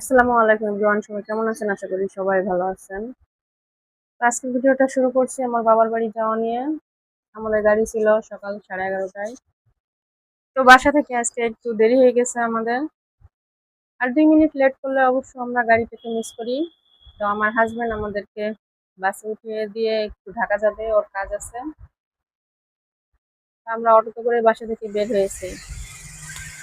আসসালামু আলাইকুম এভরিওয়ান, সবাই কেমন আছেন? আশা করি সবাই ভালো আছেন। তো আজকের ভিডিওটা শুরু করছি আমার বাবার বাড়ি যাওয়া নিয়ে। আমাদের গাড়ি ছিল সকাল 11:30টায়। তো বাসা থেকে আজকে একটু দেরি হয়ে গেছে আমাদের। আর 2 মিনিট লেট করলে অবশ্য আমরা গাড়িটাকে মিস করি। তো আমার হাজবেন্ড আমাদেরকে বাসে উঠিয়ে দিয়ে একটু ঢাকা যাবে, ওর কাজ আছে। তো আমরা অটোতে করে বাসা থেকে বের হয়েছি।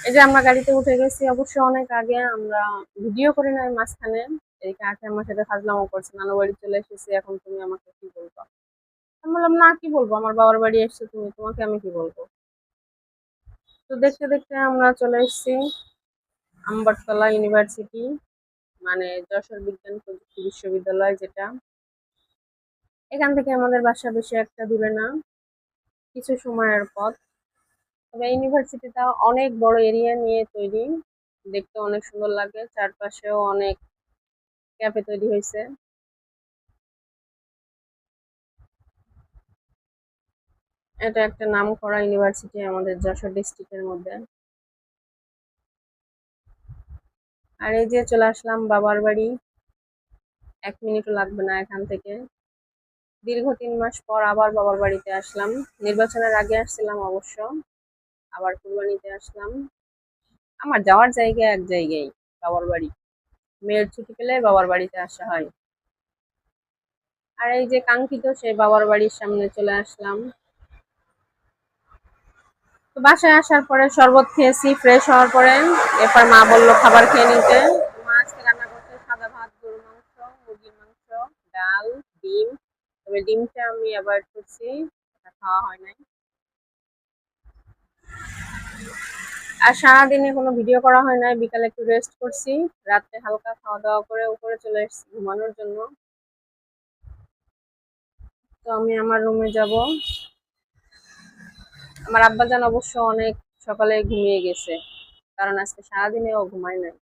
এই যে আমরা গাড়িতে উঠে গেছি, অবশ্য অনেক আগে আমরা ভিডিও করি নাই মাঝখানে। এই কাকে আমার সাথে ফাজলামো করছে, নানু বাড়ি চলে এসেছি, এখন তুমি আমাকে কি বলবো? আমি বললাম, না কি বলবো, আমার বাবার বাড়ি এসেছো তুমি, তোমাকে আমি কি বলবো? তো দেখতে দেখতে আমরা চলে এসেছি আম্বরতলা ইউনিভার্সিটি, মানে যশোর বিজ্ঞান প্রযুক্তি বিশ্ববিদ্যালয় যেটা। এখান থেকে আমাদের বাসা বেশি একটা দূরে না, কিছু সময়ের পথ। তবে ইউনিভার্সিটিটা অনেক বড় এরিয়া নিয়ে তৈরি, দেখতে অনেক সুন্দর লাগে। চারপাশেও অনেক ক্যাফে তৈরি হয়েছে। এটা একটা নামকরা ইউনিভার্সিটি আমাদের যশোর ডিস্ট্রিক্টের মধ্যে। আর এই যে চলে আসলাম বাবার বাড়ি, 1 মিনিটও লাগবে না এখান থেকে। দীর্ঘ 3 মাস পর আবার বাবার বাড়িতে আসলাম। নির্বাচনের আগে আসছিলাম অবশ্য, আবার কুরবানিতে আসলাম। আমার যাওয়ার জায়গা এক জায়গায়, বাবার বাড়ি। মেয়ের ছুটি পেলে বাবার বাড়িতে আসা হয়। আর এই যে কাঙ্ক্ষিত সেই বাবার বাড়ির সামনে চলে আসলাম। তো বাসায় আসার পরে শরবত খেয়েছি, ফ্রেশ হওয়ার পরে এরপর মা বললো খাবার খেয়ে নিতে। মা আজকে রান্না করছে সাদা ভাত, গরুর মাংস, মুরগির মাংস, ডাল, ডিম। তবে ডিমটা আমি অ্যাভয়েড করছি, এটা খাওয়া হয় নাই। আর সারাদিনে কোনো ভিডিও করা হয় নাই, বিকালে একটু রেস্ট করছি। রাত্রে হালকা খাওয়া দাওয়া করে উপরে চলে এসেছি ঘুমানোর জন্য। তো আমি আমার রুমে যাব। আমার আব্বাজান অবশ্য অনেক সকালে ঘুমিয়ে গেছে, কারণ আজকে সারাদিনে ও ঘুমায় নাই।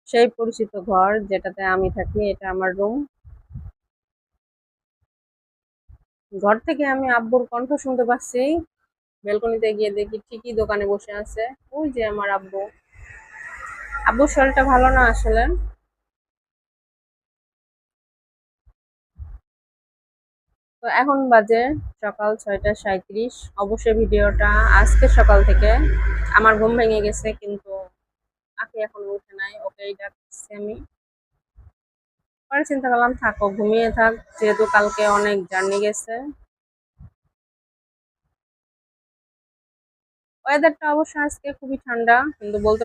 সেই পরিচিত ঘর যেটাতে আমি থাকি, এটা আমার রুম। ঘর থেকে আমি আব্বুর কণ্ঠ শুনতে পাচ্ছি। বেলকনিতে গিয়ে দেখি ঠিকই দোকানে বসে আছে, ওই যে আমার আব্বু। আব্বুর শরীরটা ভালো না আসলে। তো এখন বাজে সকাল 6টা 37। অবশ্যই ভিডিওটা আজকে সকাল থেকে। আমার ঘুম ভেঙে গেছে, কিন্তু আঁকি এখনো উঠে নাই, ওকেই ডাকছি আমি। পরে চিন্তা করলাম থাকো, ঘুমিয়ে থাক, যেহেতু কালকে অনেক জার্নি গেছে। ওয়েদারটা অবশ্য আজকে খুবই ঠান্ডা, কিন্তু বলতে